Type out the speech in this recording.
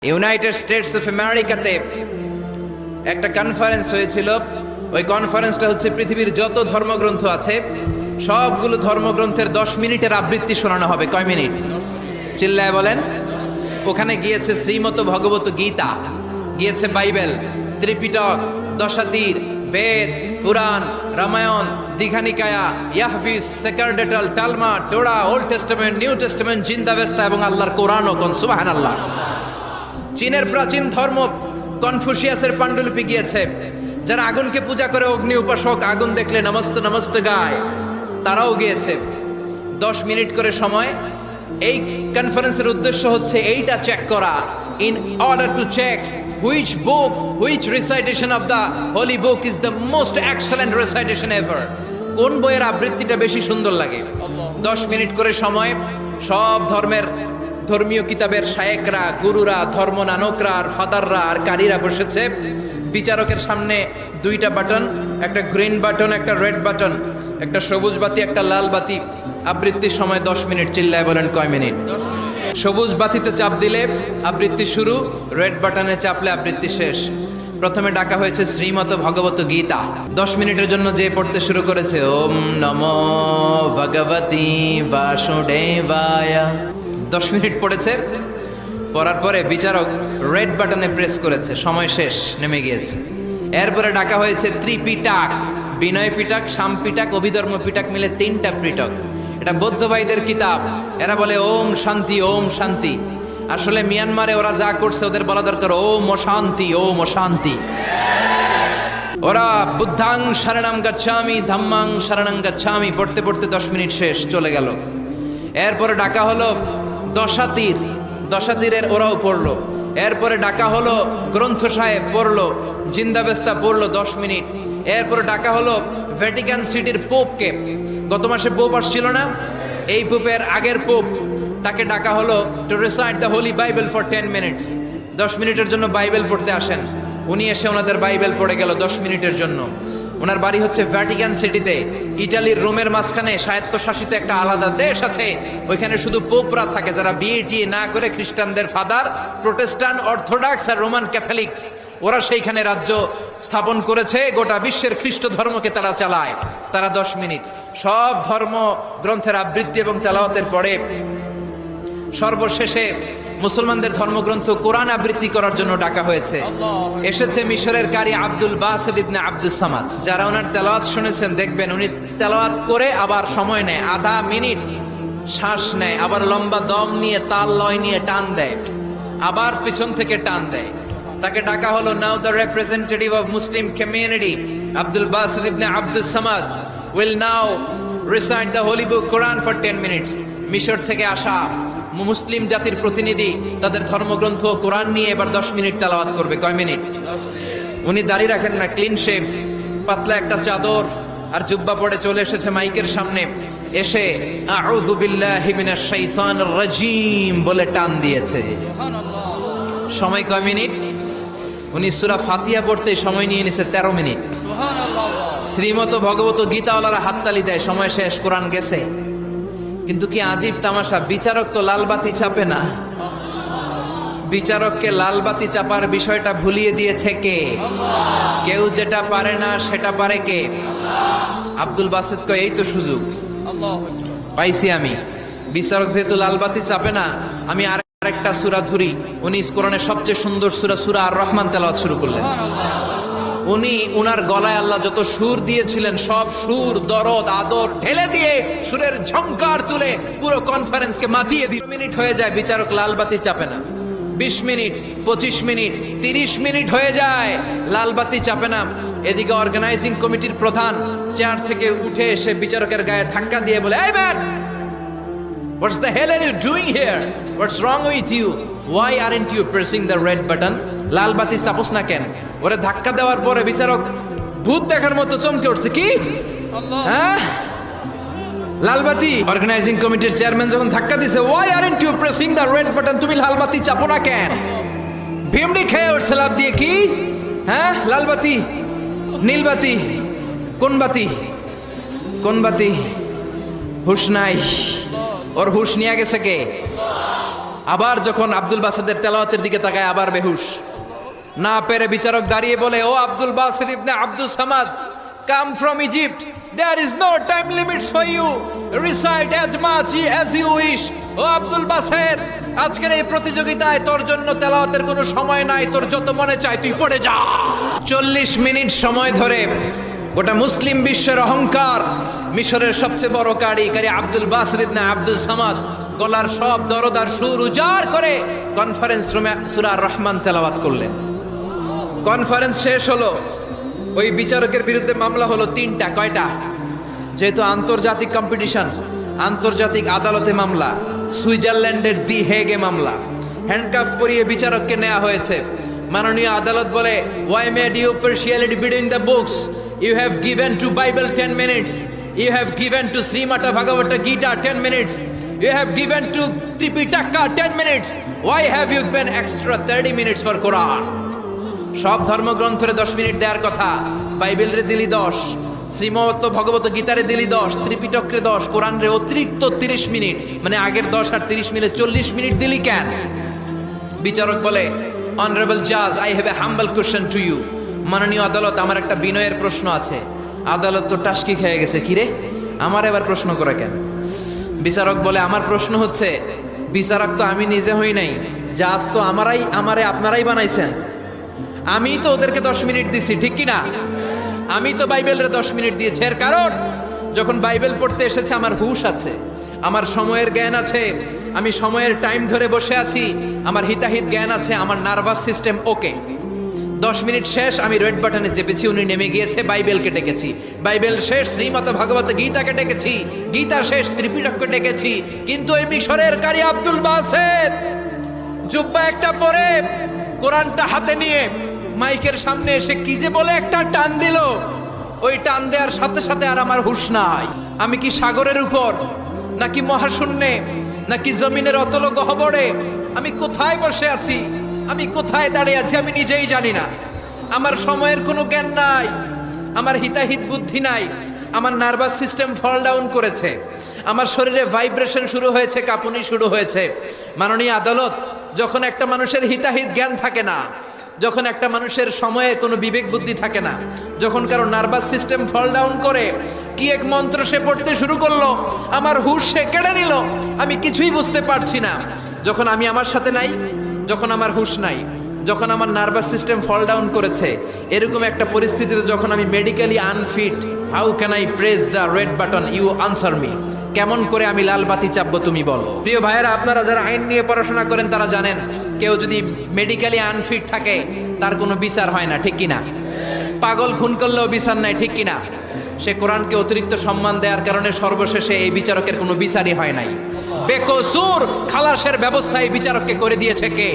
United states of আমেরিকাতে একটা conference হয়েছিল। ওই কনফারেন্সটা হচ্ছে পৃথিবীর যত ধর্মগ্রন্থ আছে সবগুলো ধর্মগ্রন্থের 10 মিনিটের আবৃত্তি শোনানো হবে। কয় মিনিট? চিল্লায় বলেন। ওখানে গিয়েছে শ্রীমত ভগবত গীতা, গিয়েছে বাইবেল, ত্রিপিটক, দশাতীর, Veda, Purana, Ramayana, Digha Nikaya, Yahwist, sacerdotal, Talmud, Torah, Old Testament, New Testament, Zend Avesta এবং আল্লাহর কোরআন ও কোন সুবহানাল্লাহ। চীনের প্রাচীন ধর্ম কনফুসিয়াসের পাণ্ডুলিপি গিয়েছে। যারা আগুনকে পূজা করে, অগ্নি উপাসক, আগুন দেখলে নমস্তে নমস্তে গায়, তারাও গিয়েছে। 10 মিনিট করে সময়। এই কনফারেন্সের উদ্দেশ্য হচ্ছে এইটা চেক করা, in order to check which book, which recitation of the holy book is the most excellent recitation ever. কোন বইয়ের আবৃত্তিটা বেশি সুন্দর লাগে। 10 মিনিট করে সময়। সব ধর্মীয় কিতাবের শায়েকরা, গুরুরা, ধর্মনানকরা আর ফাদাররা আর কারীরা বসেছে। বিচারকের সামনে 2টা বাটন, একটা গ্রিন বাটন, একটা রেড বাটন, একটা সবুজ বাতি, একটা লাল বাতি। আবৃত্তির সময় 10 মিনিট। চিল্লায় বলেন কয় মিনিট? সবুজ বাতিতে চাপ দিলে আবৃত্তি শুরু, রেড বাটনে চাপলে আবৃত্তি শেষ। প্রথমে ডাকা হয়েছে শ্রীমত ভগবত গীতা। 10 মিনিটের জন্য যে পড়তে শুরু করেছে, ওম নমো ভগবতী বাসুদেবায়। 10 মিনিট পড়েছে। পড়ার পরে বিচারক রেড বাটনে প্রেস করেছে, সময় শেষ, নেমে গিয়েছে। এরপরে ডাকা হয়েছে ত্রিপিটক, বিনয় পিটক, শাম পিটক, অভিধর্ম পিটক মিলে 3টা পিটক। এটা বৌদ্ধ ভাইদের কিতাব। এরা বলে ওম শান্তি, ওম শান্তি। আসলে মিয়ানমারে ওরা যা করছে ওদের বলা দরকার ওম অশান্তি, ওম অশান্তি। ওরা বুদ্ধাং শরণং গচ্ছামি, ধাম্মাং শরণং গচ্ছামি পড়তে পড়তে 10 মিনিট শেষ, চলে গেল। এরপরে ডাকা হলো দশাতীর, দশাতীরের ওরাও পড়লো। এরপরে ডাকা হলো গ্রন্থ সাহেব, পড়লো। জিন্দাবেস্তা পড়লো 10 মিনিট। এরপরে ডাকা হলো ভ্যাটিকান সিটির পোপকে। গত মাসে পোপ আসছিল না? এই পোপের আগের পোপ, তাকে ডাকা হলো to recite the Holi Bible for 10 minutes. 10 মিনিটের জন্য বাইবেল পড়তে আসেন। উনি এসে ওনাদের বাইবেল পড়ে গেল 10 মিনিটের জন্য। ওনার বাড়ি হচ্ছে ভ্যাটিকান সিটিতে, ইটালির রোমের মাঝখানে স্বায়ত্তশাসিত একটা আলাদা দেশ আছে। ওইখানে শুধু পোপরা থাকে, যারা বিয়ে না করে খ্রিস্টানদের ফাদার, প্রোটেস্ট্যান্ট, অর্থোডক্স আর রোমান ক্যাথলিক, ওরা সেইখানে রাজ্য স্থাপন করেছে। গোটা বিশ্বের খ্রিস্ট ধর্মকে তারা চালায়। তারা 10 মিনিট সব ধর্ম গ্রন্থের আবৃত্তি এবং তেলাওয়াতের পরে সর্বশেষে মুসলমানদের ধর্মগ্রন্থ কোরআন আবৃত্তি করার জন্য ডাকা হয়েছে। এসেছে মিশরের কারি Abdul Basit ibn Abdus Samad. যারা ওনার তেলাওয়াত শুনেছেন দেখবেন উনি তেলাওয়াত করে আবার সময় নেয়, আধা মিনিট শ্বাস নেয়, আবার লম্বা দম নিয়ে তাল লয় নিয়ে টান দেয়, আবার পিছন থেকে টান দেয়। তাকে ডাকা হলো now the representative of Muslim community Abdul Basit ibn Abdus Samad will now recite the holy book Quran for 10 minutes. মিশর থেকে আসা মুসলিম জাতির প্রতিনিধি তাদের ধর্মগ্রন্থ কোরআন নিয়ে এবার 10 মিনিট তেলাওয়াত করবে। কয় মিনিট? উনি দাড়ি রাখেন না, ক্লিন শেভ, পাতলা একটা চাদর আর জুব্বা পরে চলে এসেছে মাইকের সামনে। এসে আউযু বিল্লাহি মিনাশ শাইতানির রাজীম বলে টান দিয়েছে। সময় কয় মিনিট? উনি সূরা ফাতিহা পড়তে সময় নিয়ে নিছে 13 মিনিট। শ্রীমত ভগবত গীতাওয়ালারা হাততালি দেয়, সময় শেষ, কোরআন গেছে। কিন্তু কি আজীব তামাশা, বিচারক তো লাল বাতি চাপে না। বিচারককে লাল বাতি চাপার বিষয়টা ভুলিয়ে দিয়েছে কে? কেউ যেটা পারে না সেটা পারে কে? আব্দুল বাসিত কয় এই তো সুযোগ পাইছি আমি। বিচারক যেহেতু লাল বাতি চাপে না, আমি আরেকটা সূরা ধরি। উনি কোরআনের সবচেয়ে সুন্দর সূরা আর রহমান তেলাওয়াত শুরু করলেন। উনি উনার গলায় আল্লাহ যত সুর দিয়েছিলেন সব সুর, দরদ, আদর ঢেলে দিয়ে সুরের ঝংকার তুলে পুরো কনফারেন্সকে মাতিয়ে দিয়ে মিনিট হয়ে যায়। বিচারক লাল বাতি চাপে না। 20 মিনিট, 25 মিনিট, 30 মিনিট হয়ে যায়, লাল বাতি চাপে না। এদিকে অর্গানাইজিং কমিটির প্রধান চেয়ার থেকে উঠে এসে বিচারকের গায়ে ধাক্কা দিয়ে বলে, এই man, what's the hell are you doing here? What's wrong with you? Why aren't you pressing the red button? লাল বাতি চাপোস না কেন? ওরে ধাক্কা দেওয়ার পরে বিচারক ভূত দেখার মতো চমকে উঠছে। কি? হ্যাঁ, লাল বাতি। অর্গানাইজিং কমিটির চেয়ারম্যান যখন ধাক্কা দিছে, why aren't you pressing the red button? তুমি লাল বাতি চাপো না কেন? ভিমড়ি খেয়ে উঠছে লাভ দিয়ে। কি? হ্যাঁ, লাল বাতি, নীল বাতি, কোন বাতি? কোন বাতি? হুশ নাই। ওর হুশ নিয়ে গেছে কে? আবার যখন আব্দুল বাসেদের তেলাওয়াতের দিকে তাকায় আবার বেহুশ। না পেরে বিচারক দাঁড়িয়ে বলে, ও Abdul Basit ibn Abdus Samad, come from Egypt, there is no time limits for you, recite as much as you wish. ও আব্দুল বাসেদ, আজকের এই প্রতিযোগিতায় তোর জন্য তেলাওয়াতের কোনো সময় নাই, তোর যত মনে চায় তুই পড়ে যা। 40 মিনিট সময় ধরে গোটা মুসলিম বিশ্বের অহংকার, মিশরের সবচেয়ে বড় কারি আব্দুল বাসিত ইবনে আব্দুল সামাদ গলার সব দরদার সুর উজাড় করে কনফারেন্স রুমে সূরা আর রহমান তেলাওয়াত করলেন। কনফারেন্স শেষ হলো, ওই বিচারকের বিরুদ্ধে মামলা হলো 3টা। কয়টা? যেহেতু আন্তর্জাতিক কম্পিটিশন, আন্তর্জাতিক আদালতে মামলা, সুইজারল্যান্ডের দি হেগে মামলা। হ্যান্ডকাফ পরিয়ে বিচারককে নেওয়া হয়েছে। মাননীয় আদালত বলে, why made you partiality between the books? You have given to Bible 10 minutes. You have given to Srimata Bhagavata Gita 10 minutes. You have given to Tripitaka 10 minutes. Why have you given extra 30 minutes for Quran? সব ধর্মগ্রন্থরে 10 minute দেওয়ার কথা, বাইবেলরে দিলি 10, শ্রীমত ভগবত গীতারে দিলি 10, ত্রিপিটকরে 10, কোরআনরে অতিরিক্ত 30 minute, মানে আগের 10 আর 30 minute 40 minute দিলি কেন? বিচারক বলে, অনারেবল জাজ, I have a humble question to you. মাননীয় আদালত, আমার একটা বিনয়ের প্রশ্ন আছে। আদালত তো টাসকি খেয়ে গেছে, কিরে আমার এবার প্রশ্ন করে কেন? বিচারক বলে, আমার প্রশ্ন হচ্ছে, বিচারক তো আমি নিজে হই নাই, জাজ তো আমারে আপনারাই বানাইছেন। আমি তো ওদেরকে 10 মিনিট দিছি, ঠিক কি না? আমি তো বাইবেলের 10 মিনিট দিয়েছি। এর কারণ, যখন বাইবেল পড়তে এসেছে আমার হুশ আছে, আমার সময়ের জ্ঞান আছে, আমি সময়ের টাইম ধরে বসে আছি, আমার হিতাহিত জ্ঞান আছে, আমার নার্ভাস সিস্টেম ওকে। 10 মিনিট শেষ, আমি রেড বাটনে চেপেছি, উনি নেমে গিয়েছে, বাইবেলকে ডেকেছি। বাইবেল শেষ, শ্রীমত ভগবত গীতাকে ডেকেছি। গীতা শেষ, ত্রিপিটককে ডেকেছি। কিন্তু এই মিশরের কারি আব্দুল বাসেদ জুব্বা একটা পরে কোরআনটা হাতে নিয়ে মাইকের সামনে এসে কি যে বলে একটা টান দিল, ওই টান দেওয়ার সাথে সাথে আর আমার হুঁশ নাই। আমি কি সাগরের উপর, নাকি মহাশূন্যে, নাকি জমিনের অতল গহ্বরে? আমি কোথায় বসে আছি, আমি কোথায় দাঁড়িয়ে আছি, আমি নিজেই জানি না। আমার সময়ের কোনো জ্ঞান নাই, আমার হিতাহিত বুদ্ধি নাই, আমার নার্ভাস সিস্টেম ফল ডাউন করেছে, আমার শরীরে ভাইব্রেশন শুরু হয়েছে, কাঁপুনি শুরু হয়েছে। মাননীয় আদালত, যখন একটা মানুষের হিতাহিত জ্ঞান থাকে না, যখন একটা মানুষের সময়ে কোনো বিবেক বুদ্ধি থাকে না, যখন কারো নার্ভাস সিস্টেম ফল ডাউন করে, কি এক মন্ত্র সে পড়তে শুরু করলো, আমার হুঁশ সে কেড়ে নিল, আমি কিছুই বুঝতে পারছি না। যখন আমি আমার সাথে নাই, যখন আমার হুঁশ নাই, যখন আমার নার্ভাস সিস্টেম ফল ডাউন করেছে, এরকম একটা পরিস্থিতিতে যখন আমি medically unfit, how can I press the red button? You answer me. কেমন করে আমি লাল বাতি চাপবো তুমি বলো? প্রিয় ভাইয়েরা, আপনারা যারা আইন নিয়ে পড়াশোনা করেন তারা জানেন, কেউ যদি মেডিকেলি আনফিট থাকে তার কোনো বিচার হয় না, ঠিক কিনা? পাগল খুন করলেও বিচার নাই, ঠিক কিনা? সে কোরআনকে অতিরিক্ত সম্মান দেওয়ার কারণে সর্বশেষে এই বিচারকের কোনো বিচারই হয় নাই। বেকসুর খালাসের ব্যবস্থা এই বিচারককে করে দিয়েছে কে?